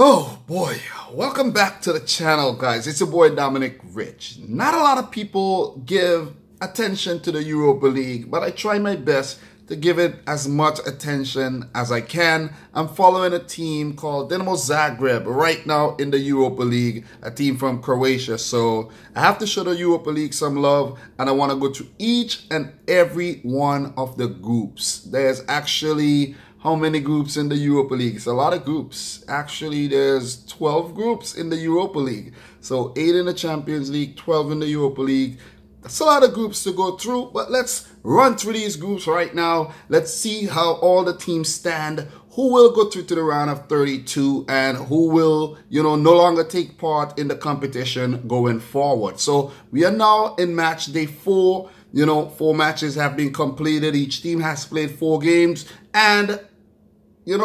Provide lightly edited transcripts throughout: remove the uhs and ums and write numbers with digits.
Oh boy, welcome back to the channel, guys. It's your boy Dominic Rich. Not a lot of people give attention to the Europa League, but I try my best to give it as much attention as I can. I'm following a team called Dinamo Zagreb right now in the Europa League, a team from Croatia. So I have to show the Europa League some love, and I want to go through each and every one of the groups. There's actually how many groups in the Europa League? It's a lot of groups. Actually, there's 12 groups in the Europa League. So 8 in the Champions League, 12 in the Europa League. That's a lot of groups to go through, but let's run through these groups right now. Let's see how all the teams stand, who will go through to the round of 32, and who will, no longer take part in the competition going forward. So we are now in match day 4. 4 matches have been completed. Each team has played 4 games, and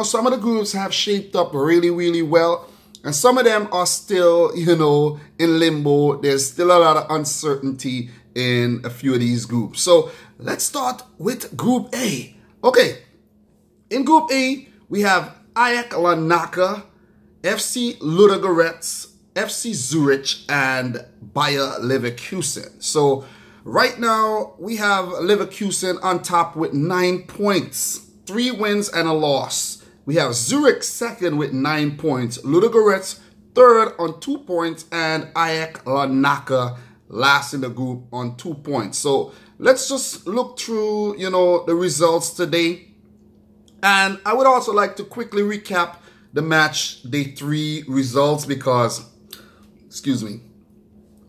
some of the groups have shaped up really, really well. And some of them are still, in limbo. There's still a lot of uncertainty in a few of these groups. So let's start with Group A. Okay, in Group A, we have AEK Larnaca, FC Ludogorets, FC Zurich, and Bayer Leverkusen. So right now, we have Leverkusen on top with 9 points, 3 wins and a loss. We have Zurich second with 9 points, Ludogorets third on 2 points, and AEK Larnaca last in the group on 2 points. So let's just look through, the results today. And I would also like to quickly recap the match day 3 results because,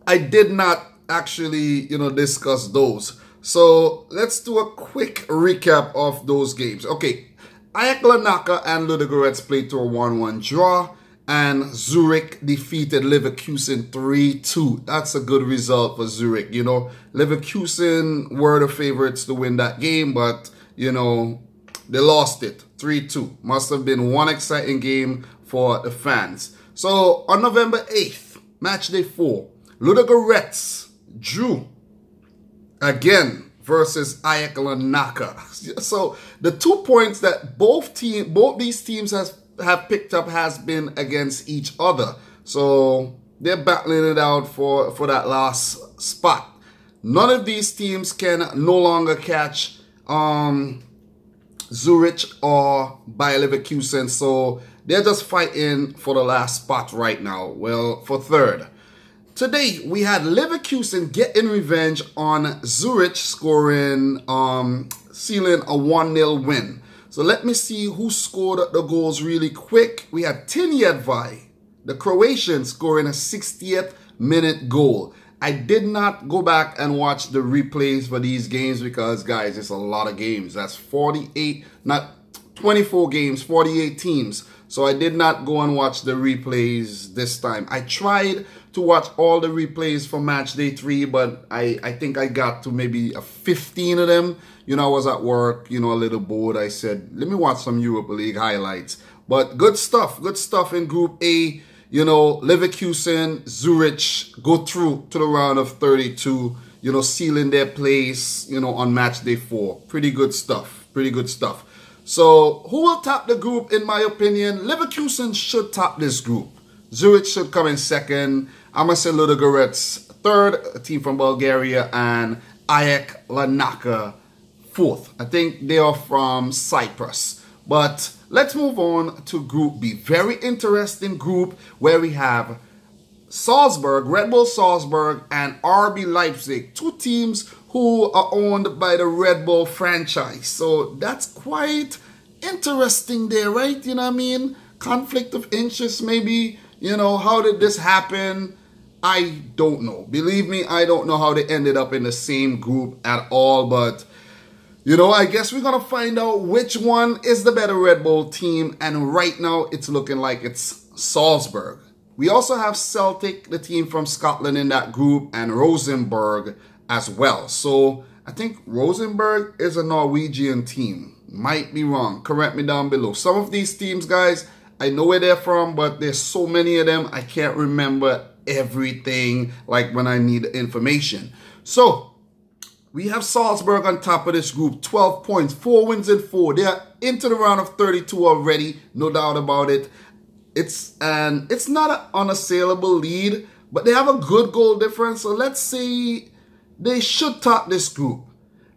I did not actually, discuss those. So let's do a quick recap of those games. Okay, AEK Larnaca and Ludogorets played to a 1-1 draw, and Zurich defeated Leverkusen 3-2. That's a good result for Zurich. Leverkusen were the favorites to win that game, but, they lost it 3-2. Must have been one exciting game for the fans. So on November 8th, match day 4, Ludogorets drew again versus AEK Larnaca. So the 2 points that both these teams have picked up has been against each other. So they're battling it out for that last spot. None of these teams can no longer catch Zurich or Bayer Leverkusen. So they're just fighting for the last spot right now. Well, for third. Today, we had Leverkusen getting revenge on Zurich, scoring, sealing a 1-0 win. So let me see who scored the goals really quick. We had Tinjedvaj, the Croatian, scoring a 60th minute goal. I did not go back and watch the replays for these games because, guys, it's a lot of games. That's 24 games, 48 teams. So I did not go and watch the replays this time. I tried to watch all the replays for match day 3, but I think I got to maybe 15 of them. I was at work, a little bored. I said, let me watch some Europa League highlights. But good stuff in Group A. Leverkusen, Zurich go through to the round of 32, sealing their place, on match day 4. Pretty good stuff. So who will top the group? In my opinion, Leverkusen should top this group. Zurich should come in second. I'm going to say Ludogorets third, a team from Bulgaria, and AEK Larnaca fourth. I think they are from Cyprus. But let's move on to Group B. Very interesting group where we have Salzburg, Red Bull Salzburg, and RB Leipzig. 2 teams who are owned by the Red Bull franchise. So that's quite interesting there, right? You know what I mean? Conflict of interest maybe. How did this happen? I don't know. Believe me, I don't know how they ended up in the same group at all. But, I guess we're going to find out which one is the better Red Bull team. And right now, it's looking like it's Salzburg. We also have Celtic, the team from Scotland, in that group, and Rosenborg as well. So I think Rosenborg is a Norwegian team. Might be wrong. Correct me down below. Some of these teams, guys, I know where they're from, but there's so many of them, I can't remember everything like when I need information. So we have Salzburg on top of this group, 12 points, 4 wins and 4. They are into the round of 32 already, no doubt about it. It's not an unassailable lead, but they have a good goal difference. So let's say they should top this group.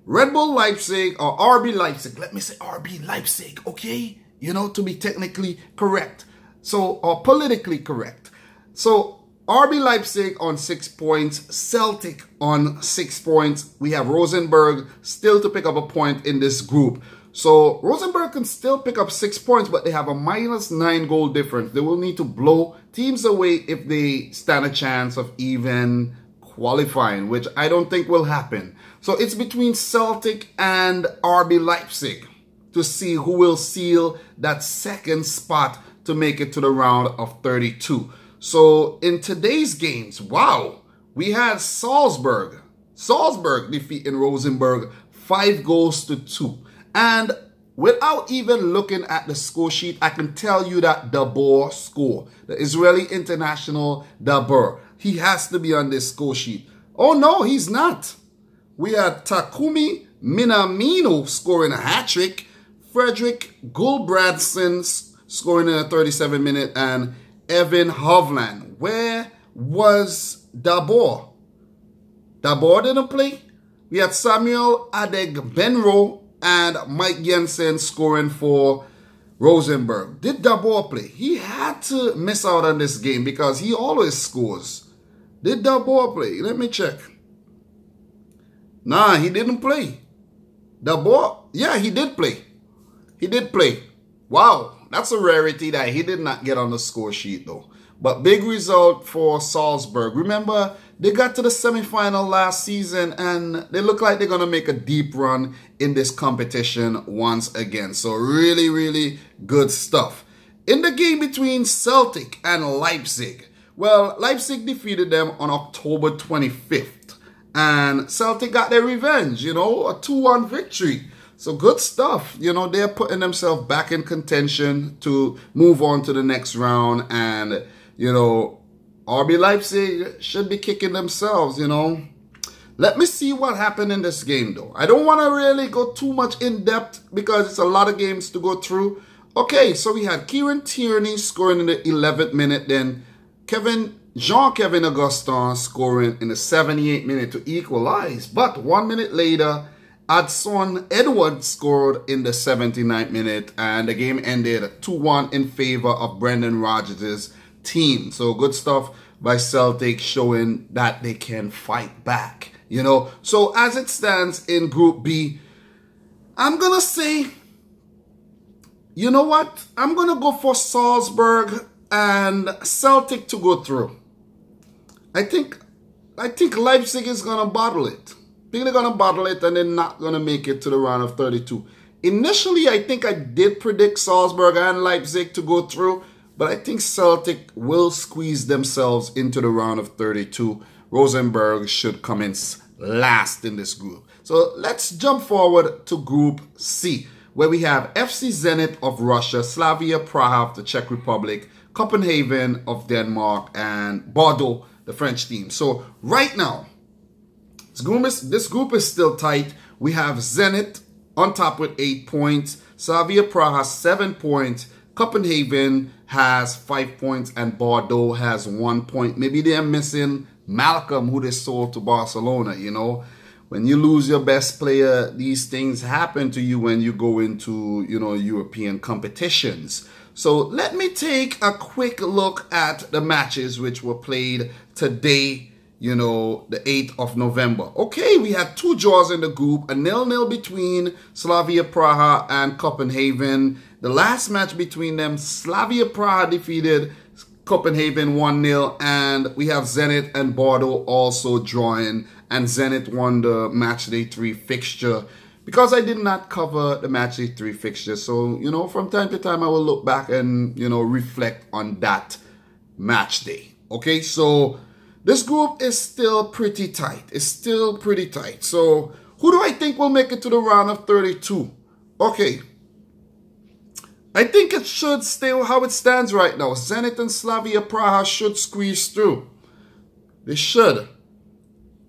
Red Bull Leipzig or RB Leipzig. Let me say RB Leipzig, okay? You know, to be technically correct. So, or politically correct. So, RB Leipzig on 6 points. Celtic on 6 points. We have Rosenborg still to pick up a point in this group. So, Rosenborg can still pick up 6 points, but they have a -9 goal difference. They will need to blow teams away if they stand a chance of even qualifying, which I don't think will happen. So it's between Celtic and RB Leipzig to see who will seal that second spot to make it to the round of 32. So in today's games, wow, we had Salzburg defeating Rosenborg 5-2. And without even looking at the score sheet, I can tell you that Dabur score, the Israeli international Dabur, he has to be on this score sheet. Oh no, he's not. We had Takumi Minamino scoring a hat-trick, Fredrik Gulbrandsson scoring in the 37th minute, and Evan Hovland. Where was Dabur? Dabur didn't play. We had Samuel Adegbenro and Mike Jensen scoring for Rosenborg. Did Dabur play? He had to miss out on this game because he always scores. Did Dabur play? Let me check. Nah, he didn't play. Dabur, yeah, he did play. He did play. Wow, that's a rarity that he did not get on the score sheet though. But big result for Salzburg. Remember, they got to the semi-final last season and they look like they're going to make a deep run in this competition once again. So really, really good stuff. In the game between Celtic and Leipzig, well, Leipzig defeated them on October 25th. And Celtic got their revenge, you know, a 2-1 victory. So good stuff. You know, they're putting themselves back in contention to move on to the next round. And, you know, RB Leipzig should be kicking themselves, you know. Let me see what happened in this game, though. I don't want to really go too much in depth because it's a lot of games to go through. Okay, so we had Kieran Tierney scoring in the 11th minute. Then Jean-Kevin Augustin scoring in the 78th minute to equalize. But 1 minute later, Adson Edwards scored in the 79th minute. And the game ended 2-1 in favor of Brendan Rodgers' team. So good stuff by Celtic showing that they can fight back. You know, so as it stands in Group B, I'm going to say, you know what? I'm going to go for Salzburg and Celtic to go through. I think Leipzig is going to bottle it. I think they're going to bottle it and they're not going to make it to the round of 32. Initially, I think I did predict Salzburg and Leipzig to go through, but I think Celtic will squeeze themselves into the round of 32. Rosenborg should come in last in this group. So let's jump forward to Group C, where we have FC Zenit of Russia, Slavia Praha of the Czech Republic, Copenhagen of Denmark, and Bordeaux, the French team. So right now, this group is still tight. We have Zenit on top with 8 points, Slavia Praha 7 points, Copenhagen has 5 points, and Bordeaux has 1 point. Maybe they're missing Malcolm, who they sold to Barcelona, you know. When you lose your best player, these things happen to you when you go into, you know, European competitions. So let me take a quick look at the matches which were played today, you know, the 8th of November. Okay, we had 2 draws in the group, a 0-0 between Slavia Praha and Copenhagen. The last match between them, Slavia Praha defeated Copenhagen 1-0, and we have Zenit and Bordeaux also drawing, and Zenit won the matchday 3 fixture because I did not cover the matchday 3 fixture. So, you know, from time to time I will look back and, you know, reflect on that match day. Okay, so this group is still pretty tight. It's still pretty tight. So who do I think will make it to the round of 32? Okay, I think it should stay how it stands right now. Zenit and Slavia Praha should squeeze through. They should.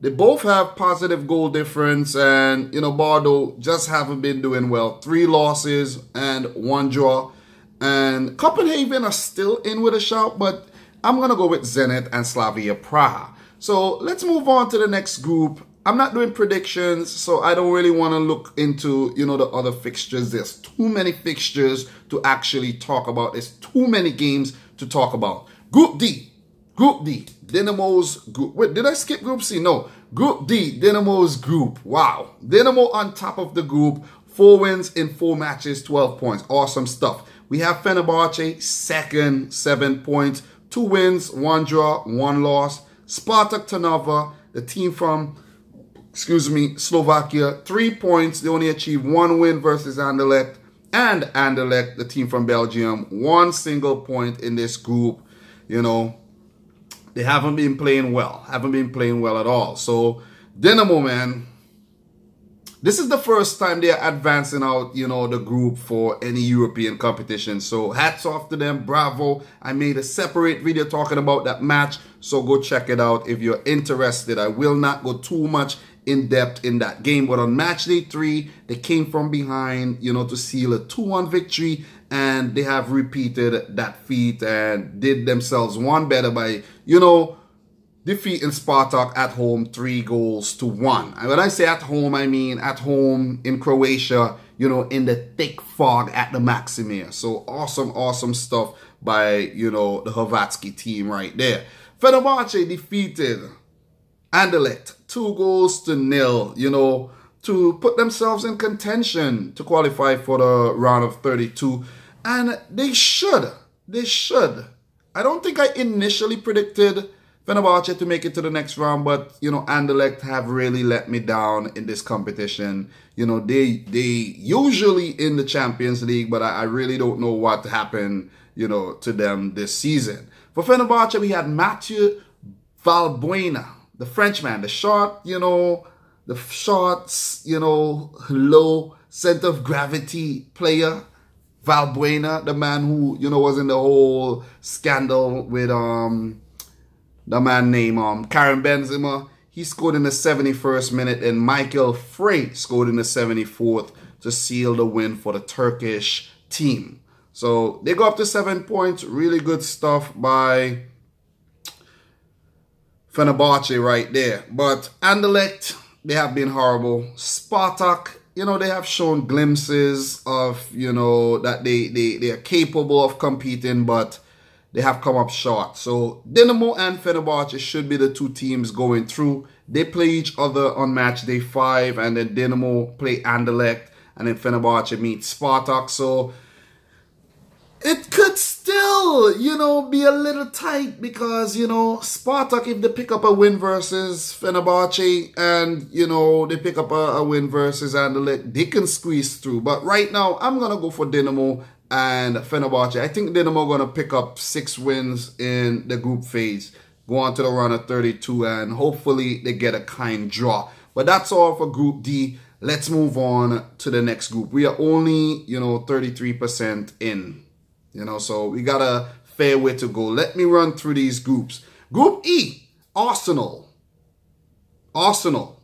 They both have positive goal difference, and, you know, Bordeaux just haven't been doing well. 3 losses and 1 draw. And Copenhagen are still in with a shout, but I'm going to go with Zenit and Slavia Praha. So let's move on to the next group. I'm not doing predictions, so I don't really want to look into, you know, the other fixtures. There's too many fixtures to actually talk about. There's too many games to talk about. Group D. Group D. Dynamo's group. Wait, did I skip Group C? No. Group D. Dynamo's group. Wow. Dynamo on top of the group. 4 wins in 4 matches, 12 points. Awesome stuff. We have Fenerbahçe second, 7 points. 2 wins, 1 draw, 1 loss. Spartak Trnava, the team from, Slovakia, 3 points. They only achieved 1 win versus Anderlecht. And Anderlecht, the team from Belgium, 1 single point in this group. You know, they haven't been playing well. Haven't been playing well at all. So, Dynamo, man, this is the first time they are advancing out, you know, the group for any European competition. So hats off to them. Bravo. I made a separate video talking about that match. So go check it out if you're interested. I will not go too much in depth in that game. But on match day 3, they came from behind, you know, to seal a 2-1 victory. And they have repeated that feat and did themselves one better by, you know, defeating Spartak at home 3-1. And when I say at home, I mean at home in Croatia, you know, in the thick fog at the Maximir. So awesome, awesome stuff by, you know, the Hrvatski team right there. Fenerbahçe defeated Anderlecht 2-0, you know, to put themselves in contention to qualify for the round of 32. And they should. They should. I don't think I initially predicted Fenerbahçe to make it to the next round, but, you know, Anderlecht have really let me down in this competition. You know, they usually in the Champions League, but I really don't know what happened, you know, to them this season. For Fenerbahçe, we had Mathieu Valbuena, the Frenchman, the short, you know, low center of gravity player. Valbuena, the man who, you know, was in the whole scandal with the man named Karim Benzema. He scored in the 71st minute, and Michael Frey scored in the 74th to seal the win for the Turkish team. So they go up to 7 points. Really good stuff by Fenerbahçe right there. But Anderlecht, they have been horrible. Spartak, you know, they have shown glimpses of, you know, that they are capable of competing, but they have come up short. So Dynamo and Fenerbahçe should be the 2 teams going through. They play each other on match day 5, and then Dynamo play Anderlecht, and then Fenerbahçe meet Spartak. So it could still, you know, be a little tight because, you know, Spartak, if they pick up a win versus Fenerbahçe and, you know, they pick up a win versus Anderlecht, they can squeeze through. But right now, I'm going to go for Dynamo and Fenerbahçe. I think Dynamo going to pick up 6 wins in the group phase, go on to the round of 32, and hopefully they get a kind draw. But that's all for Group D. Let's move on to the next group. We are only, you know, 33% in. You know, so we got a fair way to go. Let me run through these groups. Group E, Arsenal. Arsenal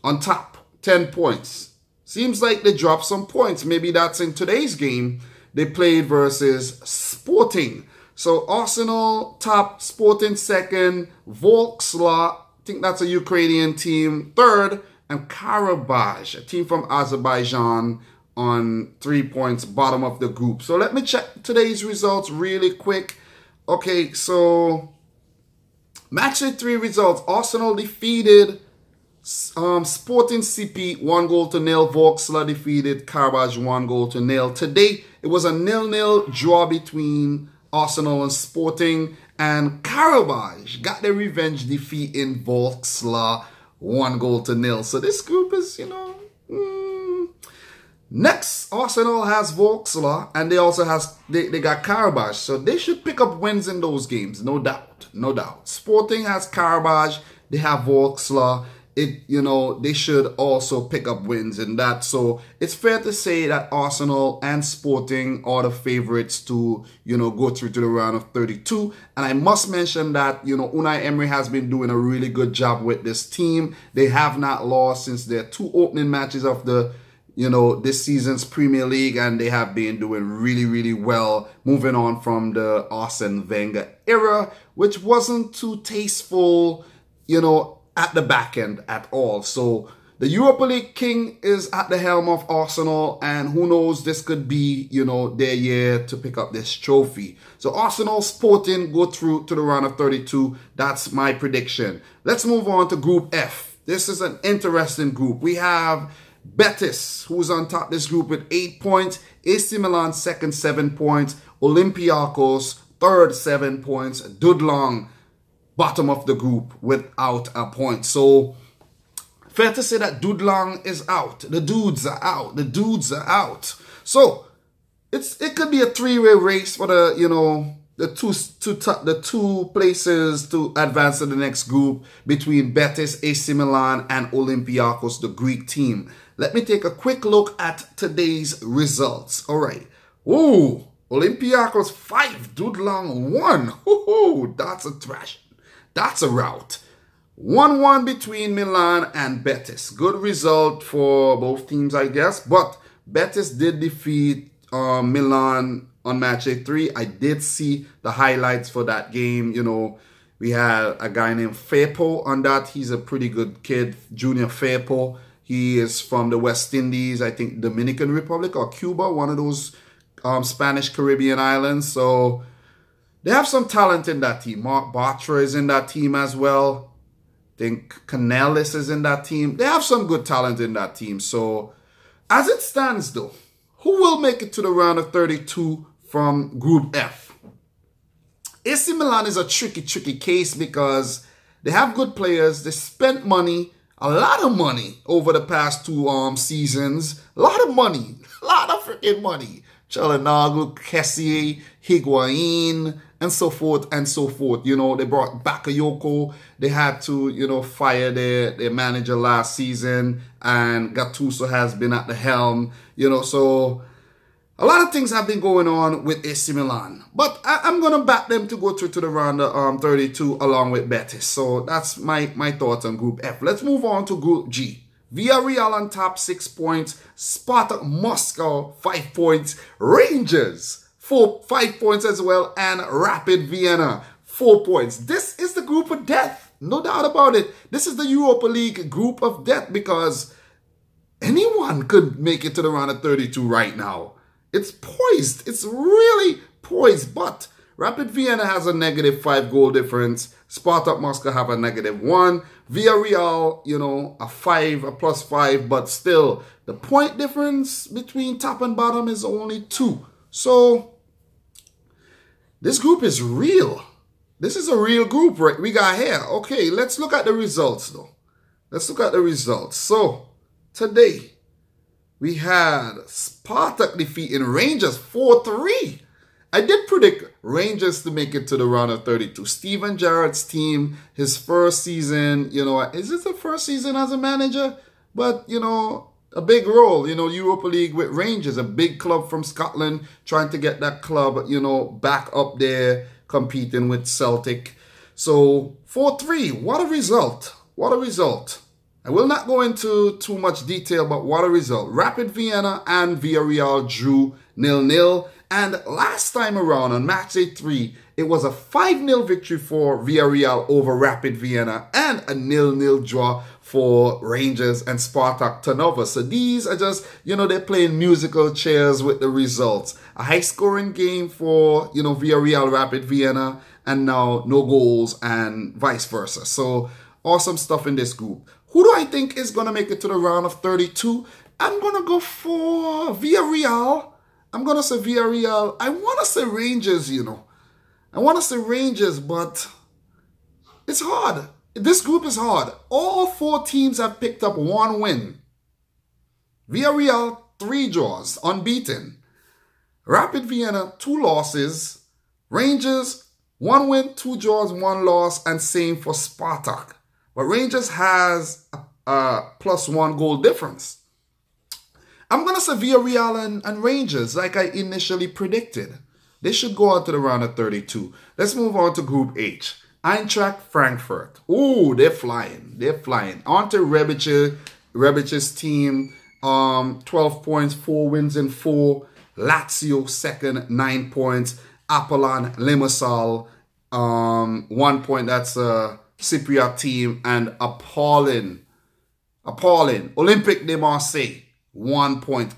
on top, 10 points. Seems like they dropped some points. Maybe that's in today's game. They played versus Sporting. So Arsenal top, Sporting second, Volksla, I think that's a Ukrainian team, third, and Karabakh, a team from Azerbaijan, on 3 points, bottom of the group. So let me check today's results really quick. Okay, so match day 3 results. Arsenal defeated Sporting CP 1-0. Volksla defeated Karabakh 1-0. Today, it was a 0-0 draw between Arsenal and Sporting, and Karabakh got their revenge defeat in Volksla 1-0. So this group is, you know, next, Arsenal has Volksla, and they also they got Karabakh, so they should pick up wins in those games, no doubt, no doubt. Sporting has Karabakh, they have Volksla. You know, they should also pick up wins in that. So it's fair to say that Arsenal and Sporting are the favorites to, you know, go through to the round of 32. And I must mention that, you know, Unai Emery has been doing a really good job with this team. They have not lost since their 2 opening matches of the this season's Premier League, and they have been doing really, really well, moving on from the Arsene Wenger era, which wasn't too tasteful, at the back end at all. So the Europa League king is at the helm of Arsenal, and who knows, this could be, their year to pick up this trophy. So Arsenal Sporting go through to the round of 32. That's my prediction. Let's move on to Group F. This is an interesting group. We have Betis, who's on top of this group with 8 points. AC Milan second, 7 points. Olympiacos third, 7 points. Dudlong bottom of the group without a point. So fair to say that Dudlong is out. The dudes are out. The dudes are out. So it could be a three-way race for the two places to advance to the next group between Betis, AC Milan, and Olympiacos, the Greek team. Let me take a quick look at today's results. All right. Ooh, Olympiacos 5, Dudlong 1. Ooh, that's a thrash. That's a rout. 1-1 between Milan and Betis. Good result for both teams, I guess. But Betis did defeat Milan on match day 3. I did see the highlights for that game. We had a guy named Firpo on that. He's a pretty good kid, Junior Firpo. He is from the West Indies, I think Dominican Republic or Cuba, one of those Spanish Caribbean islands. So they have some talent in that team. Mark Bartra is in that team as well. I think Canellis is in that team. They have some good talent in that team. So as it stands though, who will make it to the round of 32 from Group F? AC Milan is a tricky case because they have good players. They spent money, a lot of money over the past 2 seasons. A lot of money. A lot of freaking money. Çalhanoğlu, Kessie, Higuain, and so forth and so forth. They brought Bakayoko. They had to, fire their manager last season, and Gattuso has been at the helm, so a lot of things have been going on with AC Milan. But I'm going to back them to go through to the round of 32 along with Betis. So that's my thoughts on Group F. Let's move on to Group G. Villarreal on top, 6 points. Spartak Moscow, 5 points. Rangers, 5 points as well. And Rapid Vienna, 4 points. This is the group of death. No doubt about it. This is the Europa League group of death because anyone could make it to the round of 32 right now. It's poised. It's really poised. But Rapid Vienna has a -5 goal difference. Spartak Moscow have a -1. Villarreal, a +5. But still, the point difference between top and bottom is only 2. So this group is real. This is a real group right we got here. Okay, let's look at the results though. Let's look at the results. So today we had Spartak defeating Rangers 4-3. I did predict Rangers to make it to the round of 32. Steven Gerrard's team, his first season, is it the first season as a manager? But, a big role, Europa League with Rangers, a big club from Scotland, trying to get that club, back up there, competing with Celtic. So 4-3, what a result. What a result. I will not go into too much detail, but what a result. Rapid Vienna and Villarreal drew 0-0. And last time around on match day 3, it was a 5-0 victory for Villarreal over Rapid Vienna and a 0-0 draw for Rangers and Spartak Trnava. So these are just, they're playing musical chairs with the results. A high-scoring game for, Villarreal, Rapid Vienna, and now no goals and vice versa. So awesome stuff in this group. Who do I think is going to make it to the round of 32? I'm going to go for Villarreal. I'm going to say Villarreal. I want to say Rangers, I want to say Rangers, but it's hard. This group is hard. All 4 teams have picked up 1 win. Villarreal, 3 draws, unbeaten. Rapid Vienna, 2 losses. Rangers, 1 win, 2 draws, 1 loss, and same for Spartak. But Rangers has a +1 goal difference. I'm going to say Villarreal and Rangers like I initially predicted. They should go on to the round of 32. Let's move on to Group H. Eintracht Frankfurt. Ooh, they're flying. They're flying. On to Rebic's team. 12 points, 4 wins in 4. Lazio second, 9 points. Apollon, Limassol, 1 point. That's a Cypriot team. And Apollon, Olympique de Marseille, 1 point.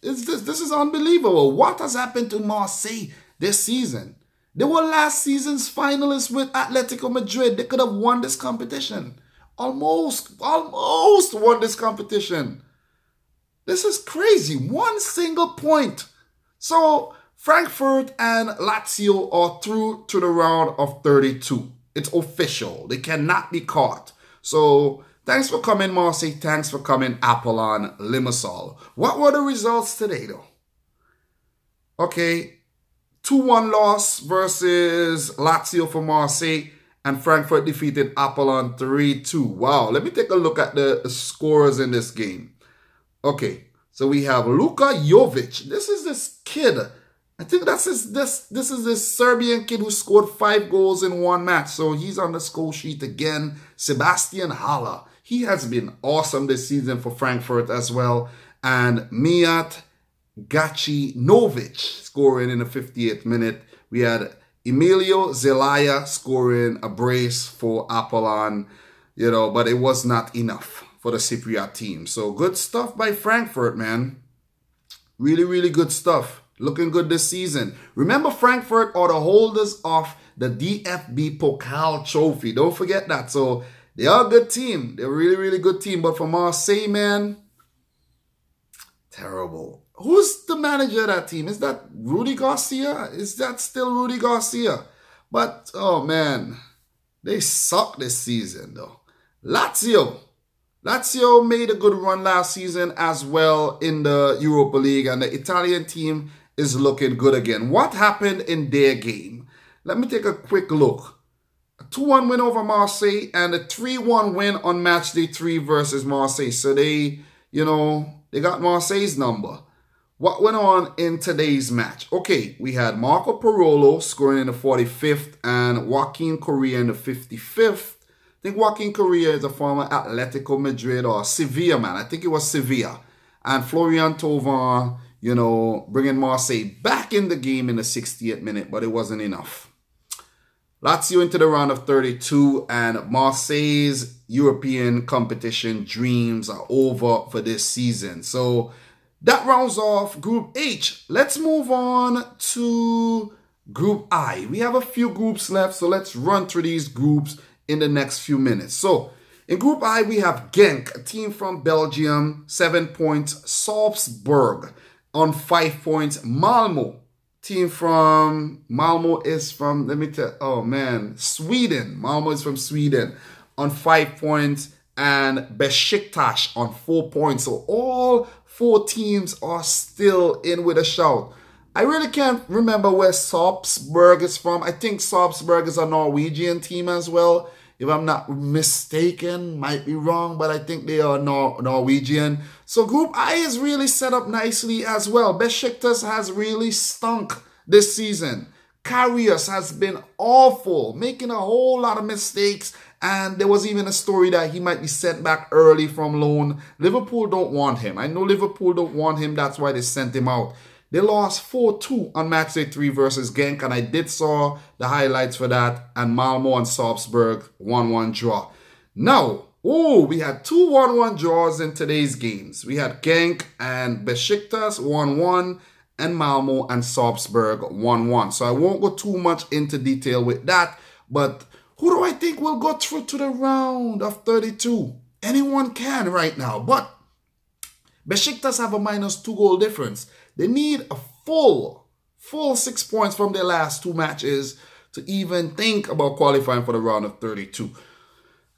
This is unbelievable. What has happened to Marseille this season? They were last season's finalists with Atletico Madrid. They could have won this competition. Almost won this competition. This is crazy. 1 single point. So Frankfurt and Lazio are through to the round of 32. It's official. They cannot be caught. So thanks for coming, Marseille. Thanks for coming, Apollon, Limassol. What were the results today, though? Okay, 2-1 loss versus Lazio for Marseille, and Frankfurt defeated Apollon 3-2. Wow, let me take a look at the scorers in this game. Okay, so we have Luka Jovic. This is this kid. I think this is this Serbian kid who scored 5 goals in 1 match. So he's on the score sheet again. Sebastian Haller. He has been awesome this season for Frankfurt as well. And Mijat Gacinovic scoring in the 58th minute. We had Emilio Zelaya scoring a brace for Apollon, but it was not enough for the Cypriot team. So good stuff by Frankfurt, man. Really, really good stuff. Looking good this season. Remember, Frankfurt are the holders of the DFB Pokal trophy. Don't forget that. So they are a good team. They're a really, really good team. But for Marseille, man, terrible. Who's the manager of that team? Is that Rudy Garcia? Is that still Rudy Garcia? But, oh, man, they suck this season, though. Lazio made a good run last season as well in the Europa League. And the Italian team is looking good again. What happened in their game? Let me take a quick look. A 2-1 win over Marseille and a 3-1 win on match day 3 versus Marseille. So they got Marseille's number. What went on in today's match? Okay, we had Marco Parolo scoring in the 45th and Joaquin Correa in the 55th. I think Joaquin Correa is a former Atletico Madrid or Sevilla man. I think it was Sevilla. And Florian Thauvin, bringing Marseille back in the game in the 68th minute, but it wasn't enough. Lazio into the round of 32, and Marseille's European competition dreams are over for this season. So that rounds off Group H. Let's move on to Group I. We have a few groups left, so let's run through these groups in the next few minutes. So in Group I, we have Genk, a team from Belgium, 7 points. Salzburg on 5 points. Malmö, team from, Malmö is from, Sweden. Malmö is from Sweden on 5 points. And Beşiktaş on 4 points. So all 4 teams are still in with a shout. I really can't remember where Sarpsborg is from. I think Sarpsborg is a Norwegian team as well. If I'm not mistaken, might be wrong, but I think they are Norwegian. So Group I is really set up nicely as well. Beşiktaş has really stunk this season. Karius has been awful, making a whole lot of mistakes. And there was even a story that he might be sent back early from loan. Liverpool don't want him. I know Liverpool don't want him. That's why they sent him out. They lost 4-2 on match day 3 versus Genk, and I did saw the highlights for that. And Malmö and Salzburg 1-1 draw. Now, we had 2 1-1 draws in today's games. We had Genk and Beşiktaş 1-1, and Malmö and Sarpsborg 1-1. So I won't go too much into detail with that. But who do I think will go through to the round of 32? Anyone can right now, but Beşiktaş have a -2 goal difference. They need a full 6 points from their last 2 matches to even think about qualifying for the round of 32.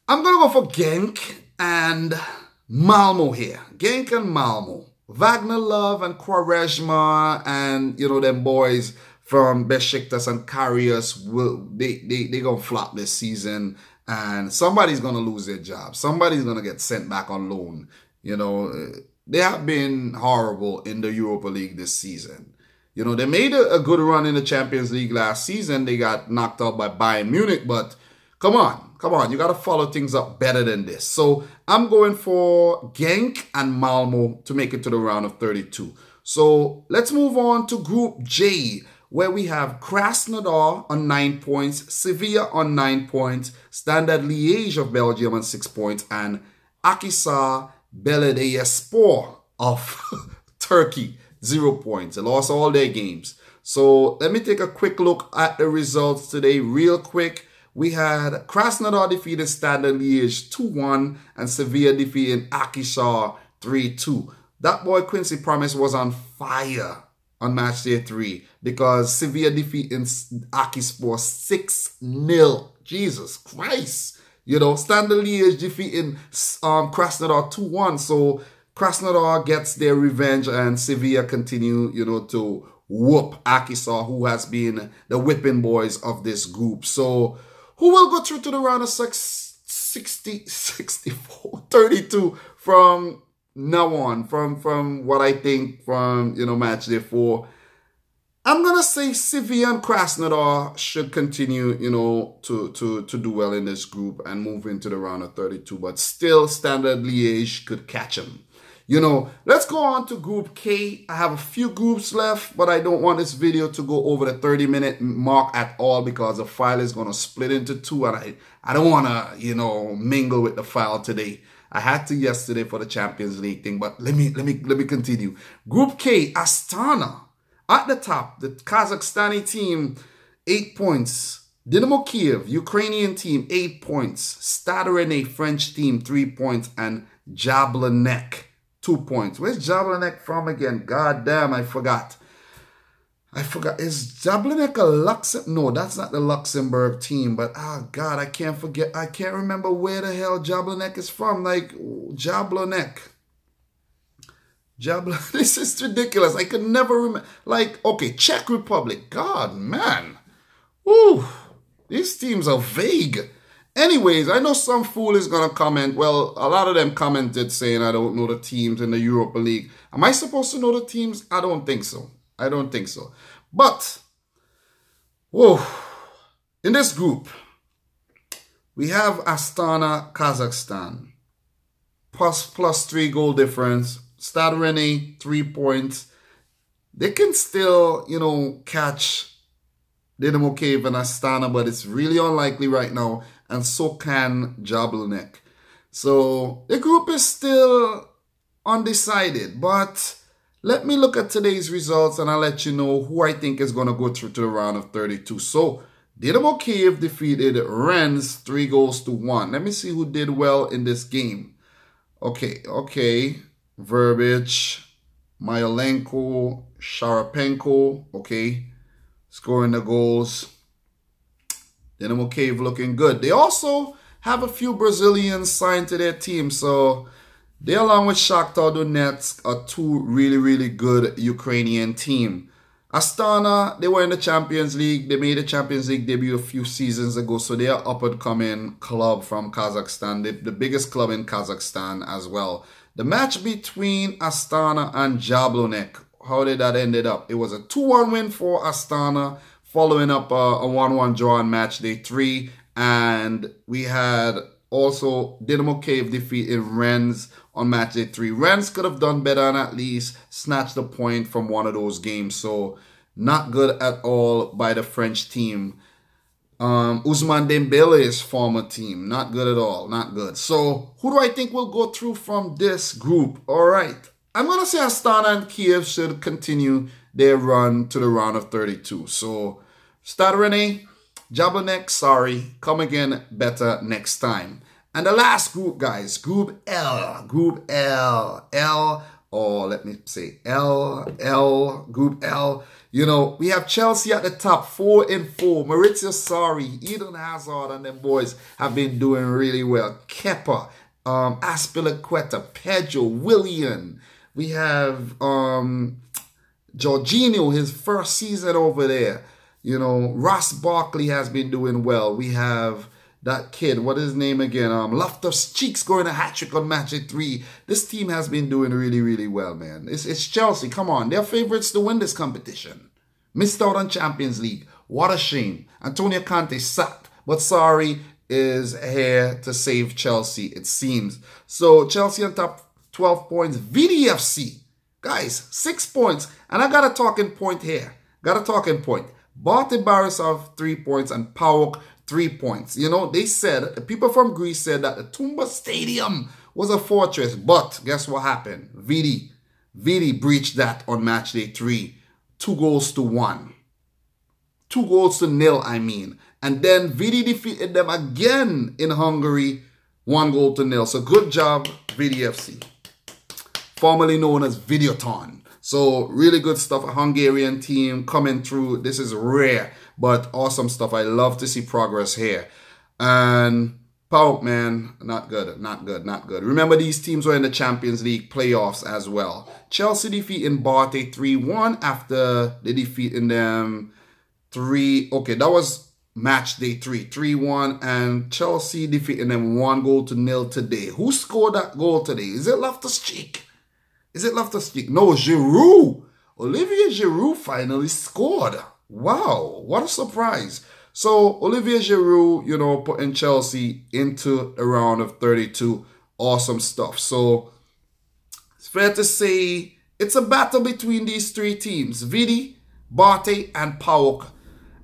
I'm going to go for Genk and Malmö here. Genk and Malmö. Wagner Love and Quaresma and, them boys from Beşiktaş and Karius, they going to flop this season. And somebody's going to lose their job. Somebody's going to get sent back on loan. They have been horrible in the Europa League this season. They made a good run in the Champions League last season. They got knocked out by Bayern Munich, but come come on, you got to follow things up better than this. So I'm going for Genk and Malmö to make it to the round of 32. So let's move on to Group J, where we have Krasnodar on 9 points, Sevilla on 9 points, Standard Liège of Belgium on 6 points, and Akhisar Belediyespor of Turkey, 0 points. They lost all their games. So let me take a quick look at the results today real quick. We had Krasnodar defeated Standard Liège 2-1 and Sevilla defeating Akhisar 3-2. That boy Quincy Promise was on fire on match day 3 because Sevilla defeating Akhisar 6-0. Jesus Christ. You know, Standard Liège defeating Krasnodar 2-1. So Krasnodar gets their revenge and Sevilla continue, you know, to whoop Akhisar, who has been the whipping boys of this group. So who will go through to the round of 32 from now on, from what I think from, you know, match day 4? I'm going to say Sevilla and Krasnodar should continue, you know, to do well in this group and move into the round of 32. But still, Standard Liège could catch them. You know, let's go on to Group K. I have a few groups left, but I don't want this video to go over the 30-minute mark at all because the file is going to split into 2, and I don't want to, you know, mingle with the file today. I had to yesterday for the Champions League thing, but let me continue. Group K, Astana. At the top, the Kazakhstani team, 8 points. Dynamo Kyiv, Ukrainian team, 8 points. Stade Rennais, French team, 3 points. And Jablanek, 2 points. Where's Jablanek from again? God damn, I forgot. Is Jablanek a Luxembourg? No, that's not the Luxembourg team. But, oh, God, I can't forget. I can't remember where the hell Jablanek is from. Like, Jablanek. This is ridiculous. I could never remember. Like, okay, Czech Republic. God, man. Woo. These teams are vague. Anyways, I know some fool is going to comment. Well, a lot of them commented saying I don't know the teams in the Europa League. Am I supposed to know the teams? I don't think so. I don't think so. But, whoa. In this group, we have Astana, Kazakhstan. Plus 3 goal difference. Stade Rennais, 3 points. They can still, you know, catch Dynamo Kyiv and Astana, but it's really unlikely right now. And so can Jablanek. So the group is still undecided. But let me look at today's results and I'll let you know who I think is going to go through to the round of 32. So Dynamo Kyiv defeated Rennes 3-1. Let me see who did well in this game. Okay. Verbic, Myolenko, Sharapenko, okay, scoring the goals. Dynamo Kyiv looking good. They also have a few Brazilians signed to their team, so they, along with Shakhtar Donetsk, are 2 really good Ukrainian team. Astana, they were in the Champions League. They made a Champions League debut a few seasons ago, so they are up-and-coming club from Kazakhstan, the biggest club in Kazakhstan as well. The match between Astana and Jablanek, how did that end up? It was a 2-1 win for Astana, following up a 1-1 draw on match day 3. And we had also Dynamo Kyiv defeating Rennes on match day 3. Rennes could have done better and at least snatched a point from one of those games. So not good at all by the French team. Ousmane Dembele's former team. Not good at all. Not good. So, who do I think will go through from this group? All right. I'm going to say Astana and Kyiv should continue their run to the round of 32. So, Stade Rennais, Jablanek, sorry. Come again better next time. And the last group, guys. Group L. Group L. Group L. You know, we have Chelsea at the top, 4-4. Maurizio Sarri, Eden Hazard, and them boys have been doing really well. Kepa, Aspilicueta, Pedro, Willian. We have Jorginho, his first season over there. You know, Ross Barkley has been doing well. We have that kid, what is his name again? Loftus-Cheek scoring a hat-trick on match day 3. This team has been doing really well, man. It's Chelsea. Come on. They're favorites to win this competition. Missed out on Champions League. What a shame. Antonio Conte sacked. But sorry, is here to save Chelsea, it seems. So Chelsea on top, 12 points. Vidi FC, guys, 6 points. And I got a talking point here. Got a talking point. Bate Borisov 3 points and PAOK 3 points. You know, they said, the people from Greece said that the Tumba Stadium was a fortress. But guess what happened? Vidi breached that on match day 3. 2-1. 2-0, I mean. And then Vidi defeated them again in Hungary, 1-0. So good job, Vidi FC. Formerly known as Videoton. So really good stuff. A Hungarian team coming through. This is rare, but awesome stuff. I love to see progress here. And PAOK, man, not good, not good, not good. Remember, these teams were in the Champions League playoffs as well. Chelsea defeating Bate 3-1 after they defeating them 3. Okay, that was match day 3, 3-1, and Chelsea defeating them 1-0 today. Who scored that goal today? Is it Loftus-Cheek? Is it Loftus-Cheek? No, Giroud. Olivier Giroud finally scored. Wow, what a surprise. So Olivier Giroud, you know, putting Chelsea into the round of 32. Awesome stuff. So it's fair to say it's a battle between these 3 teams, Vidi, Bate, and PAOK.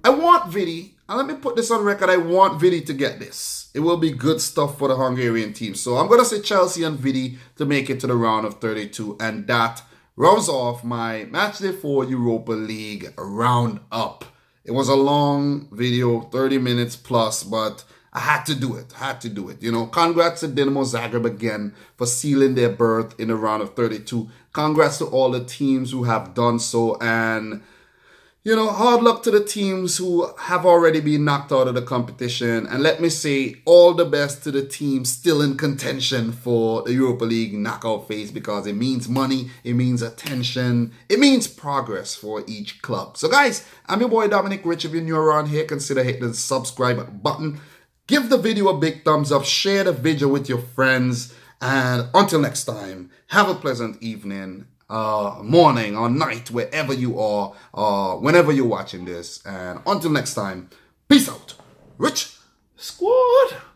I want Vidi, and let me put this on record, I want Vidi to get this. It will be good stuff for the Hungarian team. So I'm going to say Chelsea and Vidi to make it to the round of 32. And that rounds off my Matchday 4 Europa League roundup. It was a long video, 30 minutes plus, but I had to do it. You know, congrats to Dinamo Zagreb again for sealing their berth in the round of 32. Congrats to all the teams who have done so. And you know, hard luck to the teams who have already been knocked out of the competition. And let me say all the best to the teams still in contention for the Europa League knockout phase, because it means money, it means attention, it means progress for each club. So guys, I'm your boy Dominic Rich. If you're new around here, consider hitting the subscribe button. Give the video a big thumbs up, share the video with your friends. And until next time, have a pleasant evening, morning or night, wherever you are, whenever you're watching this. And until next time, peace out. Rich Squad.